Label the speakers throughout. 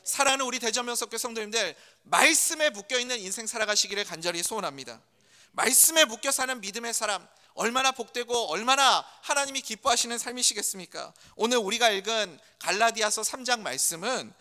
Speaker 1: 사랑하는 우리 대전명석교 성도님들, 말씀에 묶여있는 인생 살아가시기를 간절히 소원합니다. 말씀에 묶여 사는 믿음의 사람, 얼마나 복되고 얼마나 하나님이 기뻐하시는 삶이시겠습니까? 오늘 우리가 읽은 갈라디아서 3장 말씀은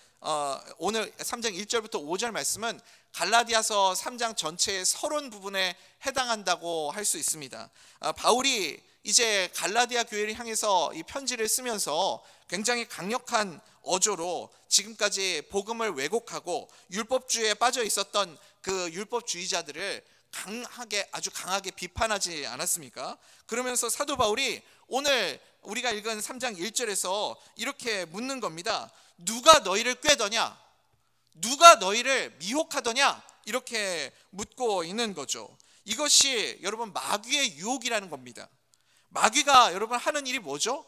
Speaker 1: 오늘 3장 1절부터 5절 말씀은 갈라디아서 3장 전체의 서론 부분에 해당한다고 할 수 있습니다. 바울이 이제 갈라디아 교회를 향해서 이 편지를 쓰면서 굉장히 강력한 어조로 지금까지 복음을 왜곡하고 율법주의에 빠져 있었던 그 율법주의자들을 아주 강하게 비판하지 않았습니까? 그러면서 사도 바울이 오늘 우리가 읽은 3장 1절에서 이렇게 묻는 겁니다. 누가 너희를 꾀더냐? 누가 너희를 미혹하더냐? 이렇게 묻고 있는 거죠. 이것이 여러분 마귀의 유혹이라는 겁니다. 마귀가 여러분 하는 일이 뭐죠?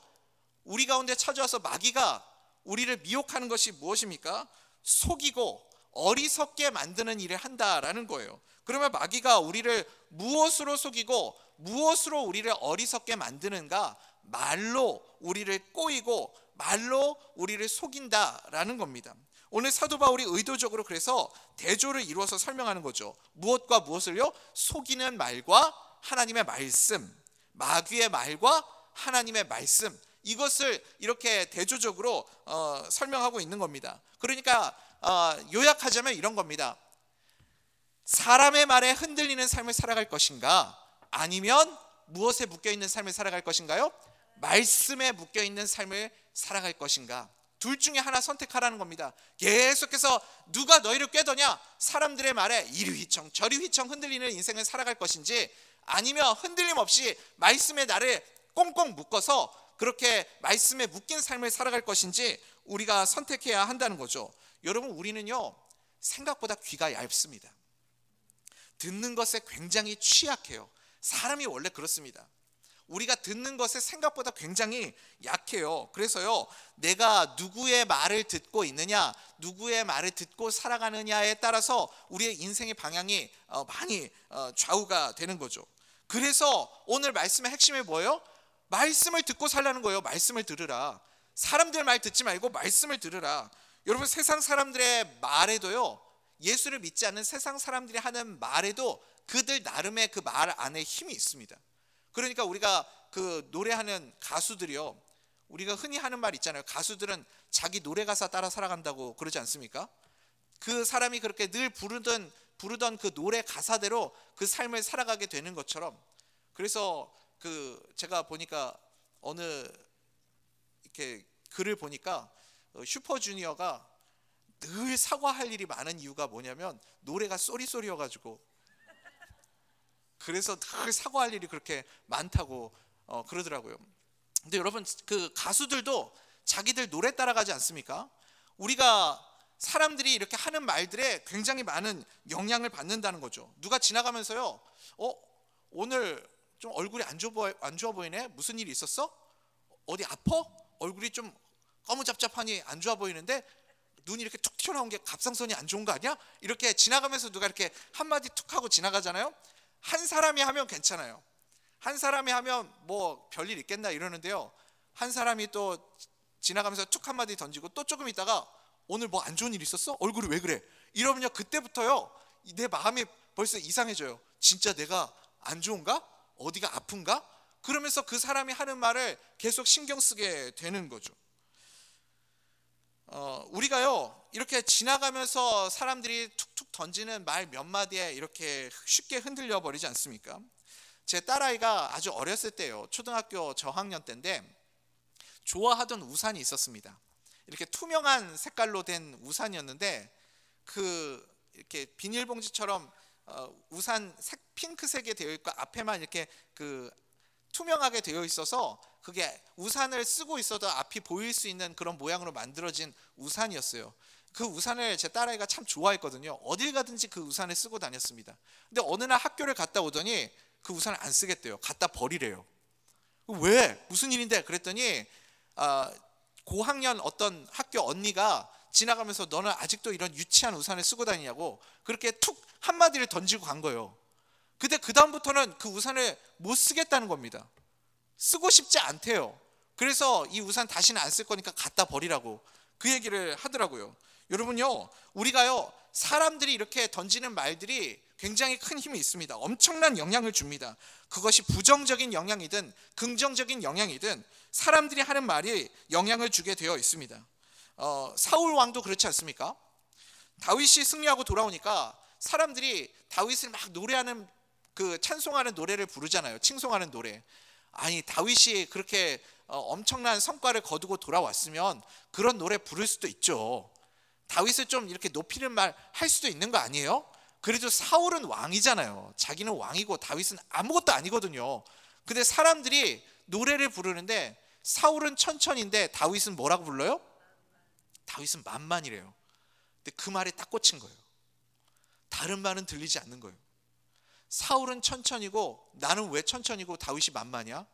Speaker 1: 우리 가운데 찾아와서 마귀가 우리를 미혹하는 것이 무엇입니까? 속이고 어리석게 만드는 일을 한다라는 거예요. 그러면 마귀가 우리를 무엇으로 속이고 무엇으로 우리를 어리석게 만드는가? 말로 우리를 꼬이고 말로 우리를 속인다라는 겁니다. 오늘 사도 바울이 의도적으로 그래서 대조를 이루어서 설명하는 거죠. 무엇과 무엇을요? 속이는 말과 하나님의 말씀, 마귀의 말과 하나님의 말씀, 이것을 이렇게 대조적으로 설명하고 있는 겁니다. 그러니까 요약하자면 이런 겁니다. 사람의 말에 흔들리는 삶을 살아갈 것인가? 아니면 무엇에 묶여있는 삶을 살아갈 것인가요? 말씀에 묶여있는 삶을 살아갈 것인가? 둘 중에 하나 선택하라는 겁니다. 계속해서 누가 너희를 꾀더냐? 사람들의 말에 이리 휘청 저리 휘청 흔들리는 인생을 살아갈 것인지, 아니면 흔들림 없이 말씀에 나를 꽁꽁 묶어서 그렇게 말씀에 묶인 삶을 살아갈 것인지 우리가 선택해야 한다는 거죠. 여러분, 우리는요 생각보다 귀가 얇습니다. 듣는 것에 굉장히 취약해요. 사람이 원래 그렇습니다. 우리가 듣는 것에 생각보다 굉장히 약해요. 그래서요, 내가 누구의 말을 듣고 있느냐, 누구의 말을 듣고 살아가느냐에 따라서 우리의 인생의 방향이 많이 좌우가 되는 거죠. 그래서 오늘 말씀의 핵심이 뭐예요? 말씀을 듣고 살라는 거예요. 말씀을 들으라. 사람들 말 듣지 말고 말씀을 들으라. 여러분, 세상 사람들의 말에도요, 예수를 믿지 않는 세상 사람들이 하는 말에도 그들 나름의 그 말 안에 힘이 있습니다. 그러니까 우리가 그 노래하는 가수들이요, 우리가 흔히 하는 말 있잖아요. 가수들은 자기 노래 가사 따라 살아간다고 그러지 않습니까? 그 사람이 그렇게 늘 부르던 그 노래 가사대로 그 삶을 살아가게 되는 것처럼, 그래서 제가 보니까 어느 이렇게 글을 보니까 슈퍼주니어가 늘 사과할 일이 많은 이유가 뭐냐면 노래가 쏘리쏘리여가지고, 그래서 늘 사과할 일이 그렇게 많다고 그러더라고요. 근데 여러분, 그 가수들도 자기들 노래 따라가지 않습니까? 우리가 사람들이 이렇게 하는 말들에 굉장히 많은 영향을 받는다는 거죠. 누가 지나가면서요, 오늘 좀 얼굴이 안 좋아 보이네? 무슨 일이 있었어? 어디 아파? 얼굴이 좀 꺼무잡잡하니 안 좋아 보이는데 눈이 이렇게 툭 튀어나온 게 갑상선이 안 좋은 거 아니야? 이렇게 지나가면서 누가 이렇게 한마디 툭 하고 지나가잖아요. 한 사람이 하면 괜찮아요. 한 사람이 하면 뭐 별일 있겠나 이러는데요, 한 사람이 또 지나가면서 툭 한마디 던지고 또 조금 있다가 오늘 뭐 안 좋은 일 있었어? 얼굴이 왜 그래? 이러면요, 그때부터요 내 마음이 벌써 이상해져요. 진짜 내가 안 좋은가? 어디가 아픈가? 그러면서 그 사람이 하는 말을 계속 신경 쓰게 되는 거죠. 우리가요 이렇게 지나가면서 사람들이 툭툭 던지는 말 몇 마디에 이렇게 쉽게 흔들려 버리지 않습니까? 제 딸아이가 아주 어렸을 때요, 초등학교 저학년 때인데 좋아하던 우산이 있었습니다. 이렇게 투명한 색깔로 된 우산이었는데, 이렇게 비닐봉지처럼 우산 핑크색에 되어 있고 앞에만 이렇게 투명하게 되어 있어서 그게 우산을 쓰고 있어도 앞이 보일 수 있는 그런 모양으로 만들어진 우산이었어요. 그 우산을 제 딸아이가 참 좋아했거든요. 어딜 가든지 그 우산을 쓰고 다녔습니다. 근데 어느 날 학교를 갔다 오더니 그 우산을 안 쓰겠대요. 갖다 버리래요. 왜? 무슨 일인데? 그랬더니 고학년 어떤 학교 언니가 지나가면서 너는 아직도 이런 유치한 우산을 쓰고 다니냐고 그렇게 툭 한마디를 던지고 간 거예요. 근데 그 다음부터는 그 우산을 못 쓰겠다는 겁니다. 쓰고 싶지 않대요. 그래서 이 우산 다시는 안 쓸 거니까 갖다 버리라고 그 얘기를 하더라고요. 여러분요, 우리가요, 사람들이 이렇게 던지는 말들이 굉장히 큰 힘이 있습니다. 엄청난 영향을 줍니다. 그것이 부정적인 영향이든 긍정적인 영향이든 사람들이 하는 말이 영향을 주게 되어 있습니다. 사울 왕도 그렇지 않습니까? 다윗이 승리하고 돌아오니까 사람들이 다윗을 막 노래하는, 그 찬송하는 노래를 부르잖아요. 칭송하는 노래. 아니, 다윗이 그렇게 엄청난 성과를 거두고 돌아왔으면 그런 노래 부를 수도 있죠. 다윗을 좀 이렇게 높이는 말 할 수도 있는 거 아니에요? 그래도 사울은 왕이잖아요. 자기는 왕이고 다윗은 아무것도 아니거든요. 근데 사람들이 노래를 부르는데 사울은 천천히인데 다윗은 뭐라고 불러요? 다윗은 만만이래요. 근데 그 말에 딱 꽂힌 거예요. 다른 말은 들리지 않는 거예요. 사울은 천천히고 나는 왜 천천히고 다윗이 만만이야?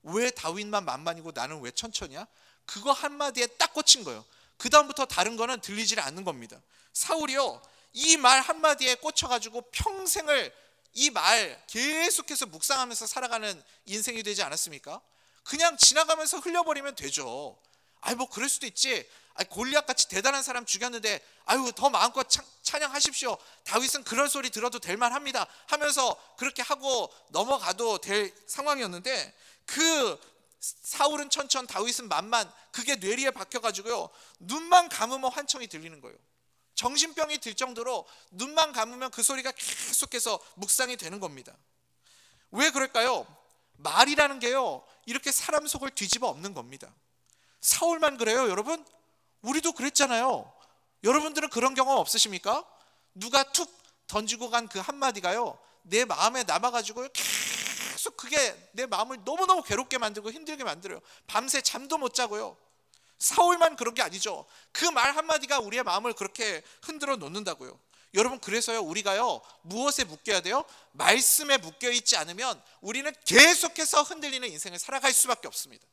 Speaker 1: 왜 다윗만 만만이고 나는 왜 천천히야? 그거 한마디에 딱 꽂힌 거예요. 그 다음부터 다른 거는 들리질 않는 겁니다. 사울이요, 이 말 한마디에 꽂혀가지고 평생을 이 말 계속해서 묵상하면서 살아가는 인생이 되지 않았습니까? 그냥 지나가면서 흘려버리면 되죠. 아이, 뭐 그럴 수도 있지. 골리앗같이 대단한 사람 죽였는데 아유, 더 마음껏 찬양하십시오. 다윗은 그런 소리 들어도 될 만합니다 하면서 그렇게 하고 넘어가도 될 상황이었는데, 그 사울은 천천, 다윗은 만만, 그게 뇌리에 박혀가지고요, 눈만 감으면 환청이 들리는 거예요. 정신병이 들 정도로 눈만 감으면 그 소리가 계속해서 묵상이 되는 겁니다. 왜 그럴까요? 말이라는 게요, 이렇게 사람 속을 뒤집어 엎는 겁니다. 사울만 그래요, 여러분? 우리도 그랬잖아요. 여러분들은 그런 경험 없으십니까? 누가 툭 던지고 간 그 한마디가요, 내 마음에 남아가지고 계속 그게 내 마음을 너무너무 괴롭게 만들고 힘들게 만들어요. 밤새 잠도 못 자고요. 사울만 그런 게 아니죠. 그 말 한마디가 우리의 마음을 그렇게 흔들어 놓는다고요. 여러분, 그래서요, 우리가요, 무엇에 묶여야 돼요? 말씀에 묶여 있지 않으면 우리는 계속해서 흔들리는 인생을 살아갈 수밖에 없습니다.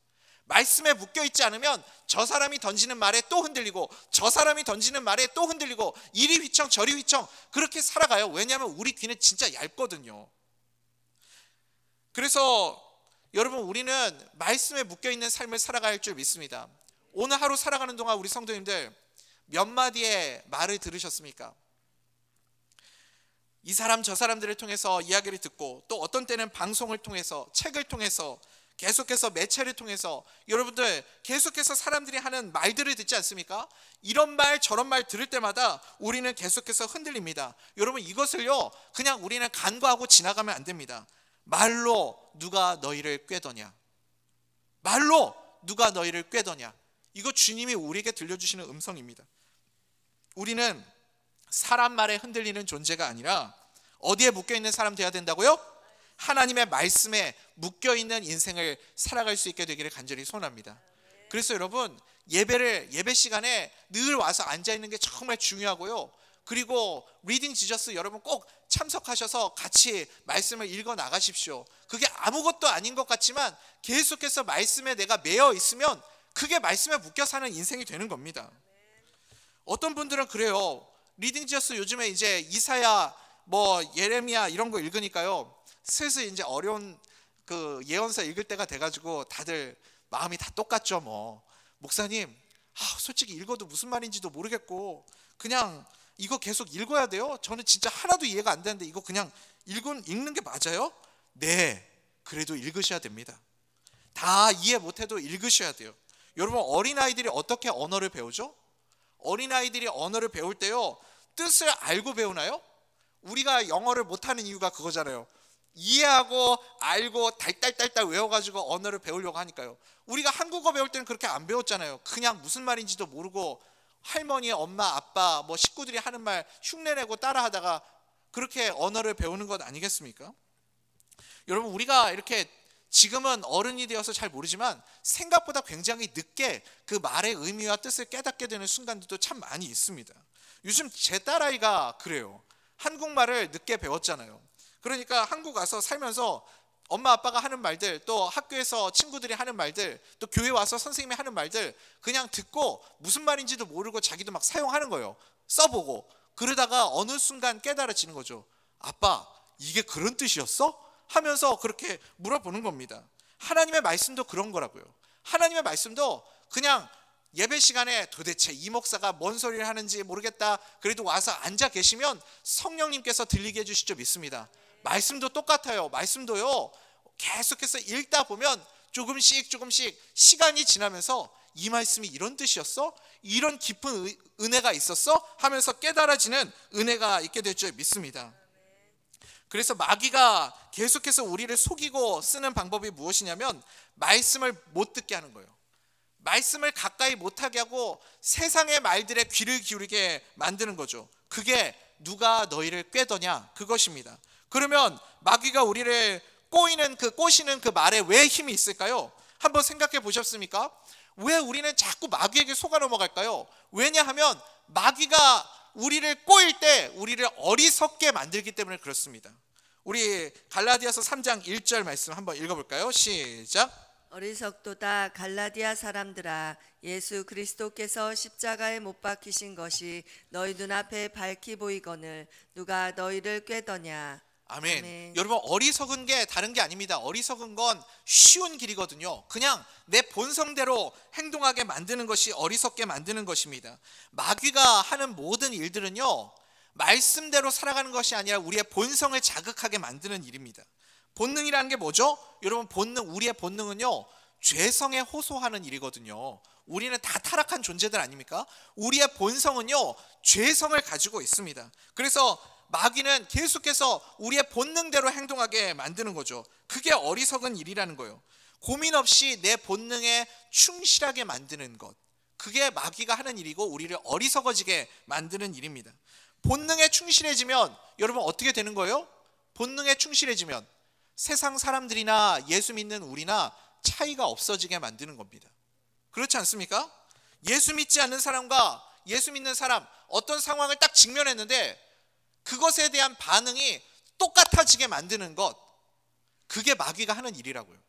Speaker 1: 말씀에 묶여 있지 않으면 저 사람이 던지는 말에 또 흔들리고 저 사람이 던지는 말에 또 흔들리고 이리 휘청 저리 휘청 그렇게 살아가요. 왜냐하면 우리 귀는 진짜 얇거든요. 그래서 여러분, 우리는 말씀에 묶여 있는 삶을 살아갈 줄 믿습니다. 오늘 하루 살아가는 동안 우리 성도님들 몇 마디의 말을 들으셨습니까? 이 사람 저 사람들을 통해서 이야기를 듣고, 또 어떤 때는 방송을 통해서, 책을 통해서, 계속해서 매체를 통해서 여러분들 계속해서 사람들이 하는 말들을 듣지 않습니까? 이런 말 저런 말 들을 때마다 우리는 계속해서 흔들립니다. 여러분, 이것을요, 그냥 우리는 간과하고 지나가면 안 됩니다. 말로 누가 너희를 꾀더냐? 말로 누가 너희를 꾀더냐? 이거 주님이 우리에게 들려주시는 음성입니다. 우리는 사람 말에 흔들리는 존재가 아니라 어디에 묶여있는 사람 돼야 된다고요? 하나님의 말씀에 묶여있는 인생을 살아갈 수 있게 되기를 간절히 소원합니다. 그래서 여러분, 예배 시간에 늘 와서 앉아있는 게 정말 중요하고요. 그리고 리딩 지저스 여러분 꼭 참석하셔서 같이 말씀을 읽어 나가십시오. 그게 아무것도 아닌 것 같지만 계속해서 말씀에 내가 매여 있으면 그게 말씀에 묶여 사는 인생이 되는 겁니다. 어떤 분들은 그래요. 리딩 지어스 요즘에 이제 이사야, 뭐 예레미야 이런 거 읽으니까요, 슬슬 이제 어려운 그 예언서 읽을 때가 돼가지고 다들 마음이 다 똑같죠. 뭐 목사님, 솔직히 읽어도 무슨 말인지도 모르겠고 그냥 이거 계속 읽어야 돼요? 저는 진짜 하나도 이해가 안 되는데 이거 그냥 읽는 게 맞아요? 네, 그래도 읽으셔야 됩니다. 다 이해 못해도 읽으셔야 돼요. 여러분, 어린아이들이 어떻게 언어를 배우죠? 어린아이들이 언어를 배울 때요, 뜻을 알고 배우나요? 우리가 영어를 못하는 이유가 그거잖아요. 이해하고 알고 달달달달 외워가지고 언어를 배우려고 하니까요. 우리가 한국어 배울 때는 그렇게 안 배웠잖아요. 그냥 무슨 말인지도 모르고 할머니, 엄마, 아빠, 뭐 식구들이 하는 말 흉내내고 따라하다가 그렇게 언어를 배우는 것 아니겠습니까? 여러분, 우리가 이렇게 지금은 어른이 되어서 잘 모르지만 생각보다 굉장히 늦게 그 말의 의미와 뜻을 깨닫게 되는 순간들도 참 많이 있습니다. 요즘 제 딸아이가 그래요. 한국말을 늦게 배웠잖아요. 그러니까 한국 와서 살면서 엄마 아빠가 하는 말들, 또 학교에서 친구들이 하는 말들, 또 교회 와서 선생님이 하는 말들 그냥 듣고 무슨 말인지도 모르고 자기도 막 사용하는 거예요. 써보고. 그러다가 어느 순간 깨달아지는 거죠. 아빠, 이게 그런 뜻이었어? 하면서 그렇게 물어보는 겁니다. 하나님의 말씀도 그런 거라고요. 하나님의 말씀도 그냥 예배 시간에 도대체 이 목사가 뭔 소리를 하는지 모르겠다, 그래도 와서 앉아 계시면 성령님께서 들리게 해주실 믿습니다. 말씀도 똑같아요. 말씀도요, 계속해서 읽다 보면 조금씩 시간이 지나면서 이 말씀이 이런 뜻이었어? 이런 깊은 은혜가 있었어? 하면서 깨달아지는 은혜가 있게 될 줄 믿습니다. 그래서 마귀가 계속해서 우리를 속이고 쓰는 방법이 무엇이냐면 말씀을 못 듣게 하는 거예요. 말씀을 가까이 못하게 하고 세상의 말들에 귀를 기울이게 만드는 거죠. 그게 누가 너희를 꾀더냐, 그것입니다. 그러면 마귀가 우리를 꼬시는 그 말에 왜 힘이 있을까요? 한번 생각해 보셨습니까? 왜 우리는 자꾸 마귀에게 속아 넘어갈까요? 왜냐하면 마귀가 우리를 꼬일 때 우리를 어리석게 만들기 때문에 그렇습니다. 우리 갈라디아서 3장 1절 말씀 한번 읽어볼까요? 시작.
Speaker 2: 어리석도다 갈라디아 사람들아, 예수 그리스도께서 십자가에 못 박히신 것이 너희 눈앞에 밝히 보이거늘 누가 너희를 꾀더냐.
Speaker 1: 아멘.
Speaker 2: 아멘.
Speaker 1: 여러분, 어리석은 게 다른 게 아닙니다. 어리석은 건 쉬운 길이거든요. 그냥 내 본성대로 행동하게 만드는 것이 어리석게 만드는 것입니다. 마귀가 하는 모든 일들은요, 말씀대로 살아가는 것이 아니라 우리의 본성을 자극하게 만드는 일입니다. 본능이라는 게 뭐죠? 여러분, 우리의 본능은요, 죄성에 호소하는 일이거든요. 우리는 다 타락한 존재들 아닙니까? 우리의 본성은요, 죄성을 가지고 있습니다. 그래서 마귀는 계속해서 우리의 본능대로 행동하게 만드는 거죠. 그게 어리석은 일이라는 거예요. 고민 없이 내 본능에 충실하게 만드는 것, 그게 마귀가 하는 일이고 우리를 어리석어지게 만드는 일입니다. 본능에 충실해지면 여러분 어떻게 되는 거예요? 본능에 충실해지면 세상 사람들이나 예수 믿는 우리나 차이가 없어지게 만드는 겁니다. 그렇지 않습니까? 예수 믿지 않는 사람과 예수 믿는 사람, 어떤 상황을 딱 직면했는데 그것에 대한 반응이 똑같아지게 만드는 것, 그게 마귀가 하는 일이라고요.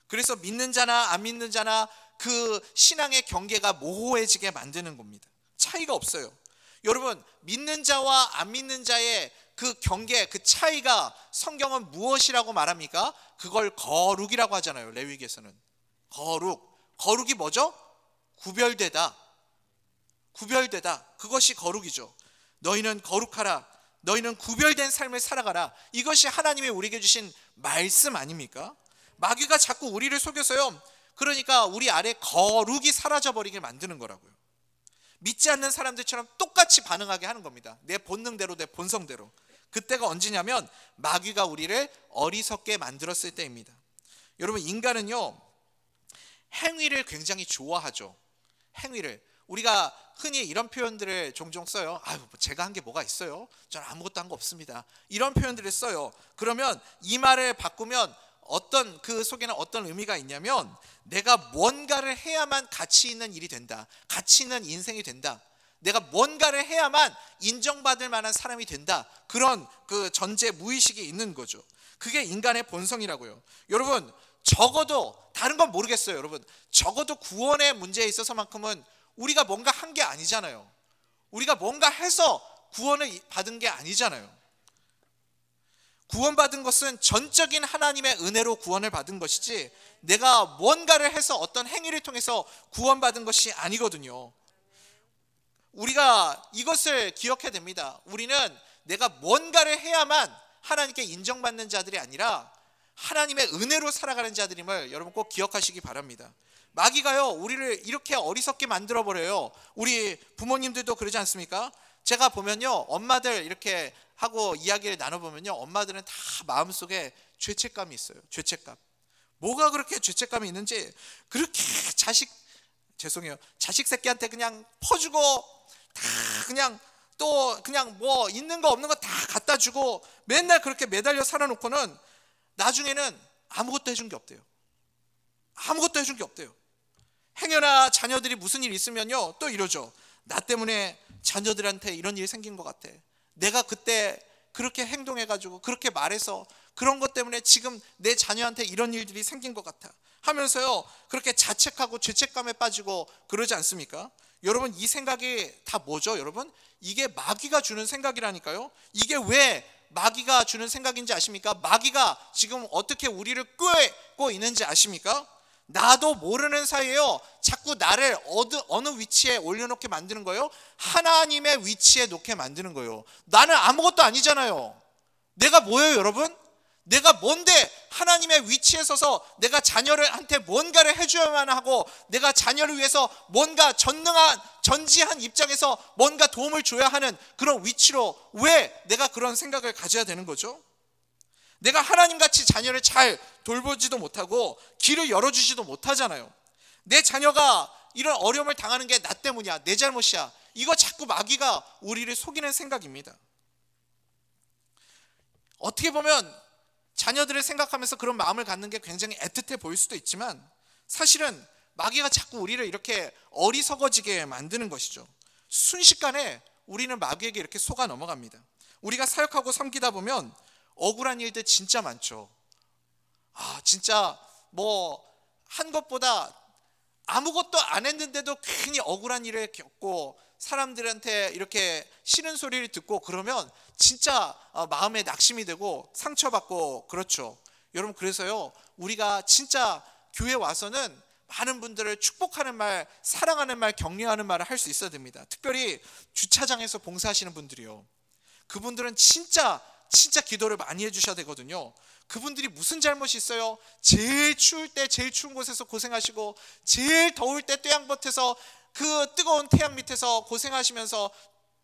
Speaker 1: 그래서 믿는 자나 안 믿는 자나 그 신앙의 경계가 모호해지게 만드는 겁니다. 차이가 없어요. 여러분, 믿는 자와 안 믿는 자의 그 경계, 그 차이가 성경은 무엇이라고 말합니까? 그걸 거룩이라고 하잖아요. 레위기에서는 거룩이 뭐죠? 구별되다. 그것이 거룩이죠. 너희는 거룩하라, 너희는 구별된 삶을 살아가라. 이것이 하나님이 우리에게 주신 말씀 아닙니까? 마귀가 자꾸 우리를 속여서요, 그러니까 우리 아래 거룩이 사라져버리게 만드는 거라고요. 믿지 않는 사람들처럼 똑같이 반응하게 하는 겁니다. 내 본능대로, 내 본성대로. 그때가 언제냐면 마귀가 우리를 어리석게 만들었을 때입니다. 여러분, 인간은요, 행위를 굉장히 좋아하죠. 행위를. 우리가 흔히 이런 표현들을 종종 써요. 제가 한 게 뭐가 있어요? 저는 아무것도 한 거 없습니다. 이런 표현들을 써요. 그러면 이 말을 바꾸면 그 속에는 어떤 의미가 있냐면 내가 뭔가를 해야만 가치 있는 일이 된다. 가치 있는 인생이 된다. 내가 뭔가를 해야만 인정받을 만한 사람이 된다. 그런 그 전제 무의식이 있는 거죠. 그게 인간의 본성이라고요. 여러분, 적어도 다른 건 모르겠어요. 여러분, 적어도 구원의 문제에 있어서만큼은 우리가 뭔가 한 게 아니잖아요. 우리가 뭔가 해서 구원을 받은 게 아니잖아요. 구원받은 것은 전적인 하나님의 은혜로 구원을 받은 것이지 내가 뭔가를 해서 어떤 행위를 통해서 구원받은 것이 아니거든요. 우리가 이것을 기억해야 됩니다. 우리는 내가 뭔가를 해야만 하나님께 인정받는 자들이 아니라 하나님의 은혜로 살아가는 자들임을 여러분 꼭 기억하시기 바랍니다. 마귀가요, 우리를 이렇게 어리석게 만들어버려요. 우리 부모님들도 그러지 않습니까? 제가 보면요, 엄마들 이렇게 하고 이야기를 나눠보면요, 엄마들은 다 마음속에 죄책감이 있어요. 죄책감. 뭐가 그렇게 죄책감이 있는지 그렇게 자식 새끼한테 그냥 퍼주고 다 그냥 또 그냥 뭐 있는 거 없는 거 다 갖다 주고 맨날 그렇게 매달려 살아놓고는 나중에는 아무것도 해준 게 없대요. 아무것도 해준 게 없대요. 행여나 자녀들이 무슨 일 있으면요, 또 이러죠. 나 때문에 자녀들한테 이런 일이 생긴 것 같아. 내가 그때 그렇게 행동해가지고 그렇게 말해서 그런 것 때문에 지금 내 자녀한테 이런 일들이 생긴 것 같아 하면서요, 그렇게 자책하고 죄책감에 빠지고 그러지 않습니까? 여러분, 이 생각이 다 뭐죠? 여러분, 이게 마귀가 주는 생각이라니까요. 이게 왜 마귀가 주는 생각인지 아십니까? 마귀가 지금 어떻게 우리를 꿰고 있는지 아십니까? 나도 모르는 사이에요, 자꾸 나를 어느 위치에 올려놓게 만드는 거예요? 하나님의 위치에 놓게 만드는 거예요. 나는 아무것도 아니잖아요. 내가 뭐예요, 여러분? 내가 뭔데 하나님의 위치에 서서 내가 자녀한테 뭔가를 해줘야만 하고, 내가 자녀를 위해서 뭔가 전지한 입장에서 뭔가 도움을 줘야 하는 그런 위치로 왜 내가 그런 생각을 가져야 되는 거죠? 내가 하나님같이 자녀를 잘 돌보지도 못하고 길을 열어주지도 못하잖아요. 내 자녀가 이런 어려움을 당하는 게 나 때문이야, 내 잘못이야, 이거 자꾸 마귀가 우리를 속이는 생각입니다. 어떻게 보면 자녀들을 생각하면서 그런 마음을 갖는 게 굉장히 애틋해 보일 수도 있지만, 사실은 마귀가 자꾸 우리를 이렇게 어리석어지게 만드는 것이죠. 순식간에 우리는 마귀에게 이렇게 속아 넘어갑니다. 우리가 사역하고 섬기다 보면 억울한 일들 진짜 많죠. 진짜 한 것보다 아무것도 안 했는데도 괜히 억울한 일을 겪고 사람들한테 이렇게 싫은 소리를 듣고 그러면 진짜 마음에 낙심이 되고 상처받고 그렇죠. 여러분, 그래서요, 우리가 진짜 교회 와서는 많은 분들을 축복하는 말, 사랑하는 말, 격려하는 말을 할 수 있어야 됩니다. 특별히 주차장에서 봉사하시는 분들이요, 그분들은 진짜 기도를 많이 해주셔야 되거든요. 그분들이 무슨 잘못이 있어요? 제일 추울 때 제일 추운 곳에서 고생하시고, 제일 더울 때 떼양볕에서 그 뜨거운 태양 밑에서 고생하시면서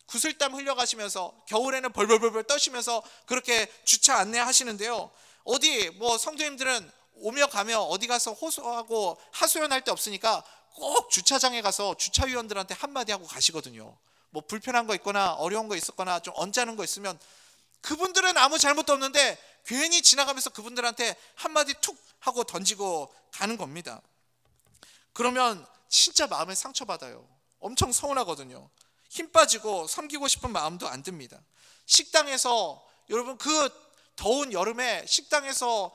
Speaker 1: 구슬땀 흘려가시면서 겨울에는 벌벌벌 떠시면서 그렇게 주차 안내하시는데요, 어디 성도님들은 오며 가며 어디 가서 호소하고 하소연할 데 없으니까 꼭 주차장에 가서 주차위원들한테 한마디 하고 가시거든요. 불편한 거 있거나 어려운 거 있었거나 좀 언짢은 거 있으면 그분들은 아무 잘못도 없는데 괜히 지나가면서 그분들한테 한마디 툭 하고 던지고 가는 겁니다. 그러면 진짜 마음에 상처받아요. 엄청 서운하거든요. 힘 빠지고 섬기고 싶은 마음도 안 듭니다. 식당에서, 여러분, 그 더운 여름에 식당에서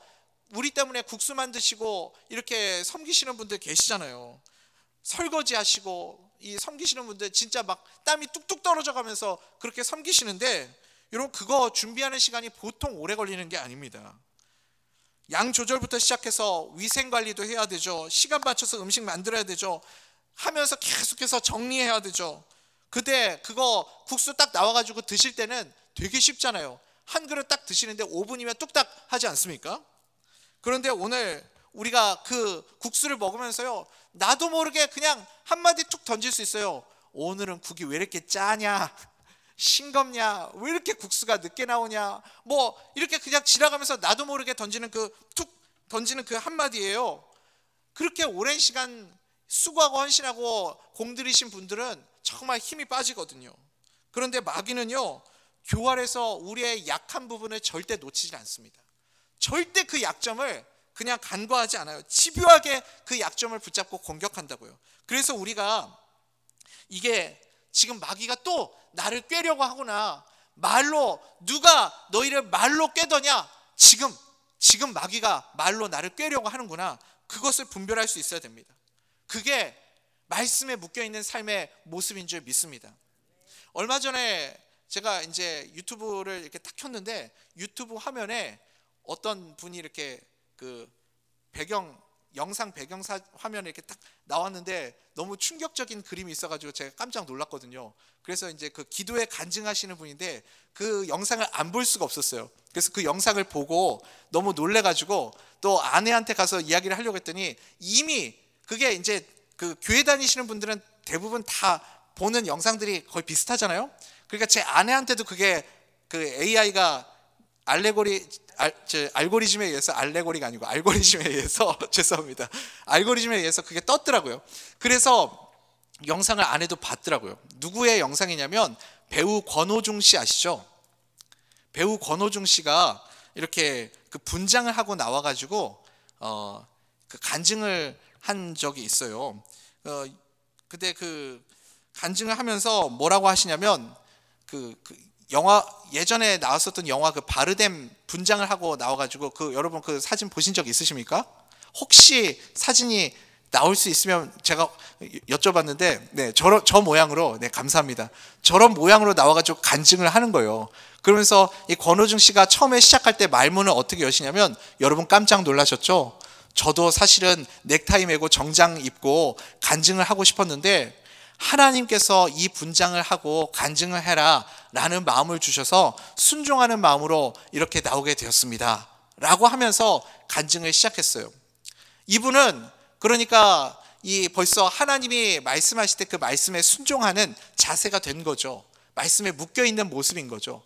Speaker 1: 우리 때문에 국수 만드시고 이렇게 섬기시는 분들 계시잖아요. 설거지 하시고 이 섬기시는 분들 진짜 막 땀이 뚝뚝 떨어져 가면서 그렇게 섬기시는데, 여러분, 그거 준비하는 시간이 보통 오래 걸리는 게 아닙니다. 양 조절부터 시작해서 위생관리도 해야 되죠. 시간 맞춰서 음식 만들어야 되죠. 하면서 계속해서 정리해야 되죠. 근데 그거 국수 딱 나와가지고 드실 때는 되게 쉽잖아요. 한 그릇 딱 드시는데 5분이면 뚝딱 하지 않습니까? 그런데 오늘 우리가 그 국수를 먹으면서요, 나도 모르게 그냥 한마디 툭 던질 수 있어요. 오늘은 국이 왜 이렇게 짜냐, 싱겁냐, 왜 이렇게 국수가 늦게 나오냐, 이렇게 그냥 지나가면서 나도 모르게 던지는 그 한마디예요. 그렇게 오랜 시간 수고하고 헌신하고 공들이신 분들은 정말 힘이 빠지거든요. 그런데 마귀는요, 교활해서 우리의 약한 부분을 절대 놓치지 않습니다. 절대 그 약점을 그냥 간과하지 않아요. 집요하게 그 약점을 붙잡고 공격한다고요. 그래서 우리가 이게 지금 마귀가 또 나를 꿰려고 하구나, 말로 누가 너희를 말로 꿰더냐, 지금 마귀가 말로 나를 꿰려고 하는구나, 그것을 분별할 수 있어야 됩니다. 그게 말씀에 묶여있는 삶의 모습인 줄 믿습니다. 얼마 전에 제가 이제 유튜브를 이렇게 딱 켰는데, 유튜브 화면에 어떤 분이 이렇게 그 영상 배경 화면에 이렇게 딱 나왔는데 너무 충격적인 그림이 있어가지고 제가 깜짝 놀랐거든요. 그래서 이제 그 기도에 간증하시는 분인데 그 영상을 안 볼 수가 없었어요. 그래서 그 영상을 보고 너무 놀래가지고 또 아내한테 가서 이야기를 하려고 했더니, 이미 그게 이제 그 교회 다니시는 분들은 대부분 다 보는 영상들이 거의 비슷하잖아요. 그러니까 제 아내한테도 그게 그 AI가 알고리즘에 의해서, 알레고리가 아니고 알고리즘에 의해서 죄송합니다. 알고리즘에 의해서 그게 떴더라고요. 그래서 영상을 아내도 봤더라고요. 누구의 영상이냐면 배우 권호중 씨 아시죠? 배우 권호중 씨가 이렇게 그 분장을 하고 나와가지고 그 간증을 한 적이 있어요. 그때 그 간증을 하면서 뭐라고 하시냐면, 그 영화, 예전에 나왔었던 영화 그 바르뎀 분장을 하고 나와가지고, 그 여러분 그 사진 보신 적 있으십니까? 혹시 사진이 나올 수 있으면 제가 여쭤봤는데, 네, 저 모양으로, 네, 감사합니다. 저런 모양으로 나와가지고 간증을 하는 거예요. 그러면서 이 권호중 씨가 처음에 시작할 때 말문을 어떻게 여시냐면, 여러분 깜짝 놀라셨죠? 저도 사실은 넥타이 매고 정장 입고 간증을 하고 싶었는데 하나님께서 이 분장을 하고 간증을 해라 라는 마음을 주셔서 순종하는 마음으로 이렇게 나오게 되었습니다 라고 하면서 간증을 시작했어요. 이분은 그러니까 벌써 하나님이 말씀하실 때 그 말씀에 순종하는 자세가 된 거죠. 말씀에 묶여있는 모습인 거죠.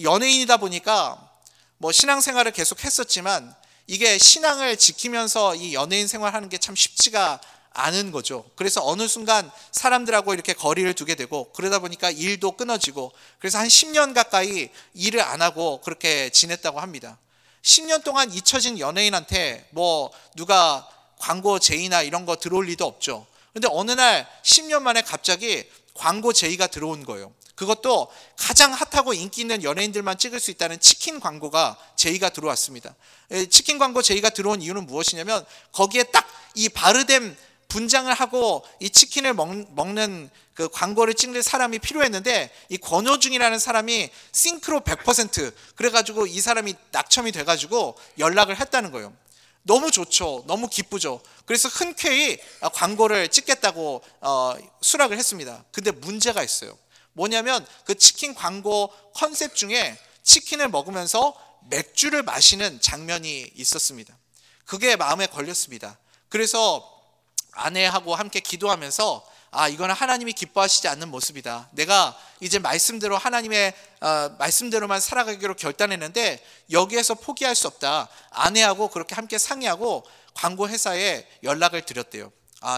Speaker 1: 연예인이다 보니까 뭐 신앙생활을 계속 했었지만 이게 신앙을 지키면서 이 연예인 생활하는 게 참 쉽지가 않은 거죠. 그래서 어느 순간 사람들하고 이렇게 거리를 두게 되고 그러다 보니까 일도 끊어지고 그래서 한 10년 가까이 일을 안 하고 그렇게 지냈다고 합니다. 10년 동안 잊혀진 연예인한테 뭐 누가 광고 제의나 이런 거 들어올 리도 없죠. 근데 어느 날 10년 만에 갑자기 광고 제의가 들어온 거예요. 그것도 가장 핫하고 인기 있는 연예인들만 찍을 수 있다는 치킨 광고가 제의가 들어왔습니다. 치킨 광고 제의가 들어온 이유는 무엇이냐면 거기에 딱 이 바르뎀 분장을 하고 이 치킨을 먹는 그 광고를 찍는 사람이 필요했는데 이 권호중이라는 사람이 싱크로 100% 그래가지고 이 사람이 낙첨이 돼가지고 연락을 했다는 거예요. 너무 좋죠. 너무 기쁘죠. 그래서 흔쾌히 광고를 찍겠다고 수락을 했습니다. 근데 문제가 있어요. 뭐냐면 그 치킨 광고 컨셉 중에 치킨을 먹으면서 맥주를 마시는 장면이 있었습니다. 그게 마음에 걸렸습니다. 그래서 아내하고 함께 기도하면서 이거는 하나님이 기뻐하시지 않는 모습이다. 내가 이제 말씀대로 하나님의 말씀대로만 살아가기로 결단했는데 여기에서 포기할 수 없다. 아내하고 그렇게 함께 상의하고 광고 회사에 연락을 드렸대요.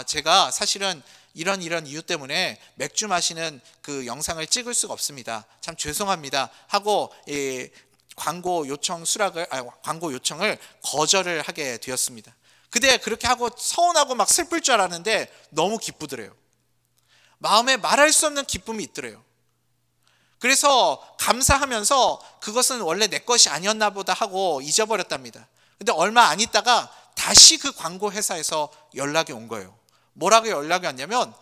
Speaker 1: 제가 사실은 이런 이유 때문에 맥주 마시는 그 영상을 찍을 수가 없습니다. 참 죄송합니다. 하고 광고 요청을 거절을 하게 되었습니다. 근데 그렇게 하고 서운하고 막 슬플 줄 알았는데 너무 기쁘더래요. 마음에 말할 수 없는 기쁨이 있더래요. 그래서 감사하면서 그것은 원래 내 것이 아니었나 보다 하고 잊어버렸답니다. 근데 얼마 안 있다가 다시 그 광고 회사에서 연락이 온 거예요. 뭐라고 연락이 왔냐면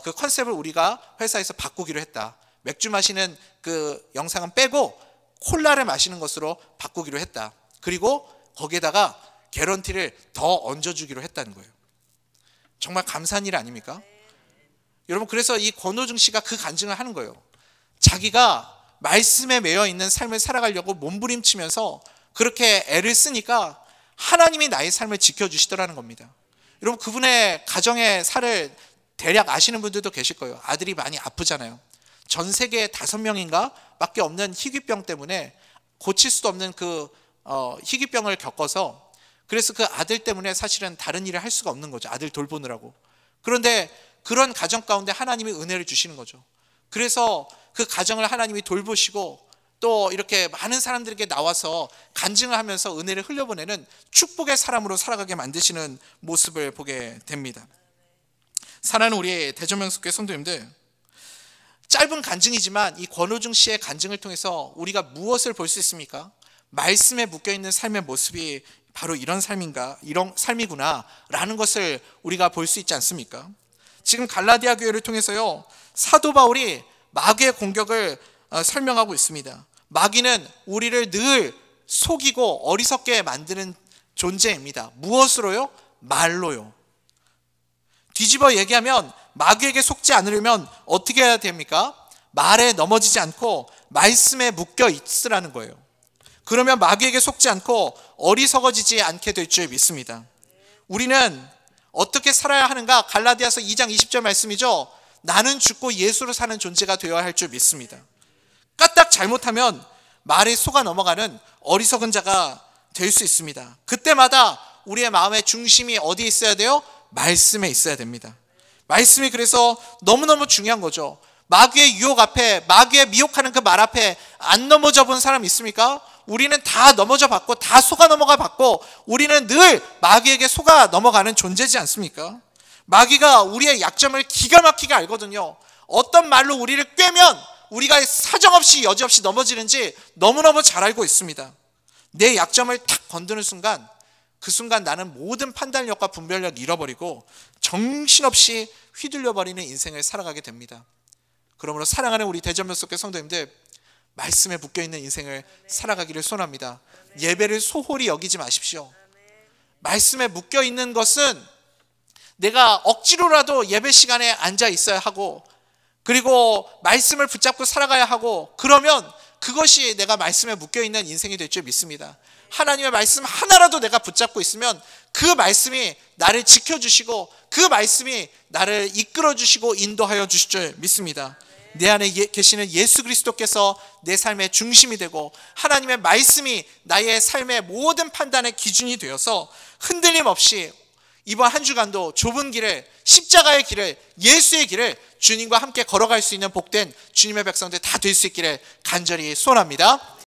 Speaker 1: 그 컨셉을 우리가 회사에서 바꾸기로 했다. 맥주 마시는 그 영상은 빼고 콜라를 마시는 것으로 바꾸기로 했다. 그리고 거기에다가 개런티를 더 얹어주기로 했다는 거예요. 정말 감사한 일 아닙니까? 여러분, 그래서 이 권호중 씨가 그 간증을 하는 거예요. 자기가 말씀에 매여 있는 삶을 살아가려고 몸부림치면서 그렇게 애를 쓰니까 하나님이 나의 삶을 지켜주시더라는 겁니다. 여러분, 그분의 가정의 살을 대략 아시는 분들도 계실 거예요. 아들이 많이 아프잖아요. 전 세계에 5명인가 밖에 없는 희귀병 때문에 고칠 수도 없는 그 희귀병을 겪어서 그래서 그 아들 때문에 사실은 다른 일을 할 수가 없는 거죠. 아들 돌보느라고. 그런데 그런 가정 가운데 하나님이 은혜를 주시는 거죠. 그래서 그 가정을 하나님이 돌보시고 또 이렇게 많은 사람들에게 나와서 간증을 하면서 은혜를 흘려보내는 축복의 사람으로 살아가게 만드시는 모습을 보게 됩니다. 사랑하는 우리 대전명숙교회 성도님들, 짧은 간증이지만 이 권호중 씨의 간증을 통해서 우리가 무엇을 볼 수 있습니까? 말씀에 묶여있는 삶의 모습이 바로 이런 삶이구나 라는 것을 우리가 볼 수 있지 않습니까? 지금 갈라디아 교회를 통해서요, 사도 바울이 마귀의 공격을 설명하고 있습니다. 마귀는 우리를 늘 속이고 어리석게 만드는 존재입니다. 무엇으로요? 말로요. 뒤집어 얘기하면 마귀에게 속지 않으려면 어떻게 해야 됩니까? 말에 넘어지지 않고 말씀에 묶여 있으라는 거예요. 그러면 마귀에게 속지 않고 어리석어지지 않게 될 줄 믿습니다. 우리는 어떻게 살아야 하는가? 갈라디아서 2장 20절 말씀이죠. 나는 죽고 예수로 사는 존재가 되어야 할 줄 믿습니다. 까딱 잘못하면 말에 속아 넘어가는 어리석은 자가 될 수 있습니다. 그때마다 우리의 마음의 중심이 어디에 있어야 돼요? 말씀에 있어야 됩니다. 말씀이 그래서 너무너무 중요한 거죠. 마귀의 유혹 앞에, 마귀의 미혹하는 그 말 앞에 안 넘어져 본 사람 있습니까? 우리는 다 넘어져 봤고 다 속아 넘어가 봤고 우리는 늘 마귀에게 속아 넘어가는 존재지 않습니까? 마귀가 우리의 약점을 기가 막히게 알거든요. 어떤 말로 우리를 꿰면 우리가 사정없이 여지없이 넘어지는지 너무너무 잘 알고 있습니다. 내 약점을 탁 건드는 순간, 그 순간 나는 모든 판단력과 분별력 잃어버리고 정신없이 휘둘려버리는 인생을 살아가게 됩니다. 그러므로 사랑하는 우리 대전명숙교회 성도님들, 말씀에 묶여있는 인생을 살아가기를 소원합니다. 예배를 소홀히 여기지 마십시오. 말씀에 묶여 있는 것은 내가 억지로라도 예배 시간에 앉아 있어야 하고, 그리고 말씀을 붙잡고 살아가야 하고, 그러면 그것이 내가 말씀에 묶여 있는 인생이 될 줄 믿습니다. 하나님의 말씀 하나라도 내가 붙잡고 있으면 그 말씀이 나를 지켜주시고 그 말씀이 나를 이끌어주시고 인도하여 주실 줄 믿습니다. 내 안에 계시는 예수 그리스도께서 내 삶의 중심이 되고 하나님의 말씀이 나의 삶의 모든 판단의 기준이 되어서 흔들림 없이 이번 한 주간도 좁은 길을, 십자가의 길을, 예수의 길을 주님과 함께 걸어갈 수 있는 복된 주님의 백성들 다 될 수 있기를 간절히 소원합니다.